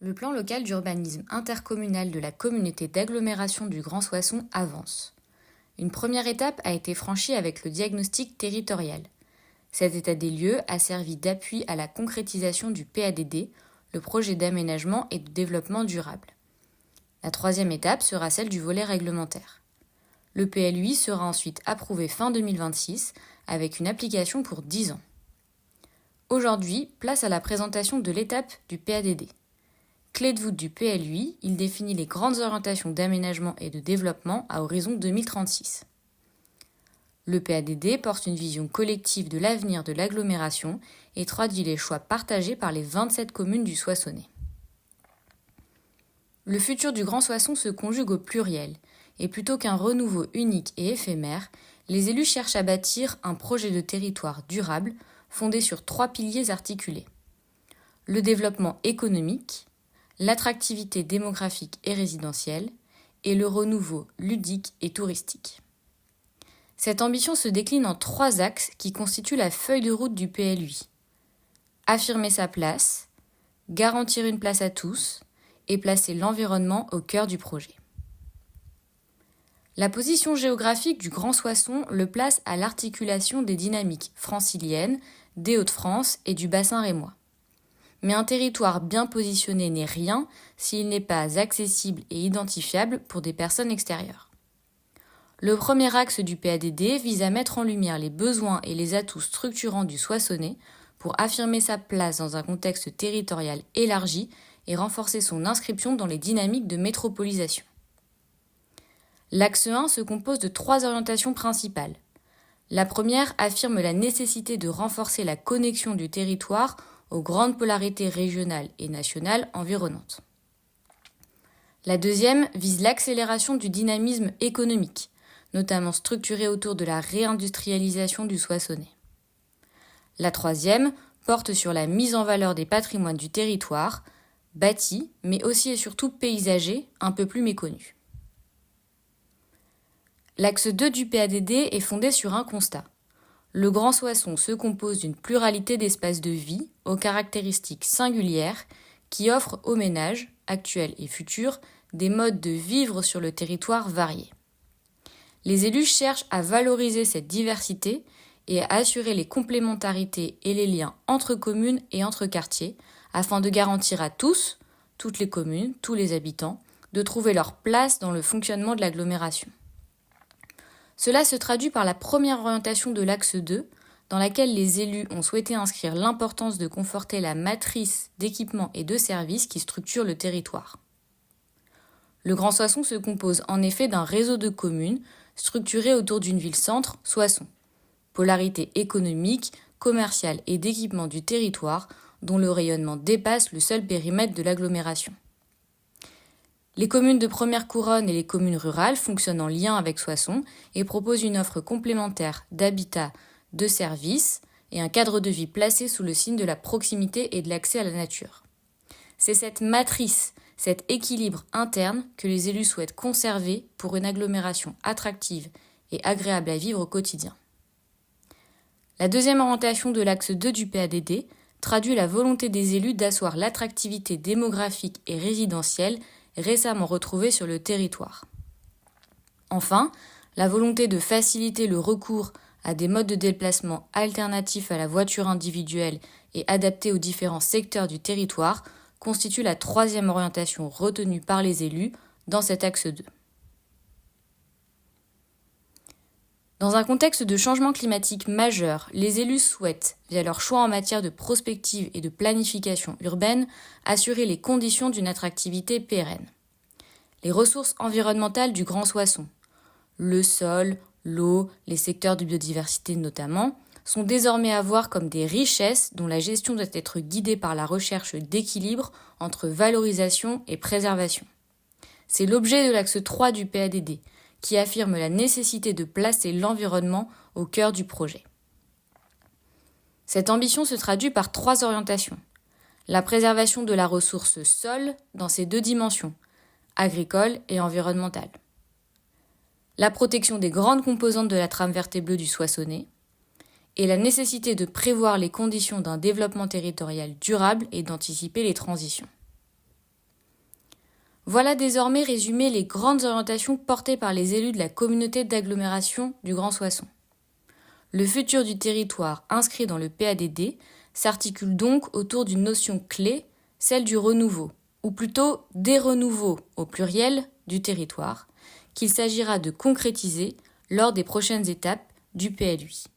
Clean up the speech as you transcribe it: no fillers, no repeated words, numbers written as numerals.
Le plan local d'urbanisme intercommunal de la communauté d'agglomération du Grand Soissons avance. Une première étape a été franchie avec le diagnostic territorial. Cet état des lieux a servi d'appui à la concrétisation du PADD, le projet d'aménagement et de développement durable. La troisième étape sera celle du volet réglementaire. Le PLUI sera ensuite approuvé fin 2026 avec une application pour 10 ans. Aujourd'hui, place à la présentation de l'étape du PADD. Clé de voûte du PLUI, il définit les grandes orientations d'aménagement et de développement à horizon 2036. Le PADD porte une vision collective de l'avenir de l'agglomération et traduit les choix partagés par les 27 communes du Soissonnais. Le futur du Grand Soissons se conjugue au pluriel, et plutôt qu'un renouveau unique et éphémère, les élus cherchent à bâtir un projet de territoire durable fondé sur 3 piliers articulés. Le développement économique, l'attractivité démographique et résidentielle, et le renouveau ludique et touristique. Cette ambition se décline en 3 axes qui constituent la feuille de route du PLUI. Affirmer sa place, garantir une place à tous et placer l'environnement au cœur du projet. La position géographique du Grand Soissons le place à l'articulation des dynamiques franciliennes, des Hauts-de-France et du bassin rémois. Mais un territoire bien positionné n'est rien s'il n'est pas accessible et identifiable pour des personnes extérieures. Le premier axe du PADD vise à mettre en lumière les besoins et les atouts structurants du Soissonnais pour affirmer sa place dans un contexte territorial élargi et renforcer son inscription dans les dynamiques de métropolisation. L'axe 1 se compose de 3 orientations principales. La première affirme la nécessité de renforcer la connexion du territoire aux grandes polarités régionales et nationales environnantes. La deuxième vise l'accélération du dynamisme économique, notamment structuré autour de la réindustrialisation du Soissonnais. La troisième porte sur la mise en valeur des patrimoines du territoire, bâtis, mais aussi et surtout paysagers, un peu plus méconnus. L'axe 2 du PADD est fondé sur un constat. Le Grand Soissons se compose d'une pluralité d'espaces de vie aux caractéristiques singulières qui offrent aux ménages, actuels et futurs, des modes de vivre sur le territoire variés. Les élus cherchent à valoriser cette diversité et à assurer les complémentarités et les liens entre communes et entre quartiers afin de garantir à tous, toutes les communes, tous les habitants, de trouver leur place dans le fonctionnement de l'agglomération. Cela se traduit par la première orientation de l'axe 2, dans laquelle les élus ont souhaité inscrire l'importance de conforter la matrice d'équipements et de services qui structure le territoire. Le Grand Soissons se compose en effet d'un réseau de communes structuré autour d'une ville-centre, Soissons. Polarité économique, commerciale et d'équipement du territoire dont le rayonnement dépasse le seul périmètre de l'agglomération. Les communes de première couronne et les communes rurales fonctionnent en lien avec Soissons et proposent une offre complémentaire d'habitat, de services et un cadre de vie placé sous le signe de la proximité et de l'accès à la nature. C'est cette matrice, cet équilibre interne que les élus souhaitent conserver pour une agglomération attractive et agréable à vivre au quotidien. La deuxième orientation de l'axe 2 du PADD traduit la volonté des élus d'asseoir l'attractivité démographique et résidentielle récemment retrouvée sur le territoire. Enfin, la volonté de faciliter le recours à des modes de déplacement alternatifs à la voiture individuelle et adaptés aux différents secteurs du territoire constitue la troisième orientation retenue par les élus dans cet axe 2. Dans un contexte de changement climatique majeur, les élus souhaitent, via leur choix en matière de prospective et de planification urbaine, assurer les conditions d'une attractivité pérenne. Les ressources environnementales du Grand Soissons, le sol, l'eau, les secteurs de biodiversité notamment, sont désormais à voir comme des richesses dont la gestion doit être guidée par la recherche d'équilibre entre valorisation et préservation. C'est l'objet de l'axe 3 du PADD, qui affirme la nécessité de placer l'environnement au cœur du projet. Cette ambition se traduit par 3 orientations. La préservation de la ressource sol dans ses 2 dimensions, agricole et environnementale. La protection des grandes composantes de la trame verte et bleue du Soissonnais, et la nécessité de prévoir les conditions d'un développement territorial durable et d'anticiper les transitions. Voilà désormais résumées les grandes orientations portées par les élus de la communauté d'agglomération du Grand Soissons. Le futur du territoire inscrit dans le PADD s'articule donc autour d'une notion clé, celle du renouveau, ou plutôt des renouveaux au pluriel du territoire, qu'il s'agira de concrétiser lors des prochaines étapes du PLUI.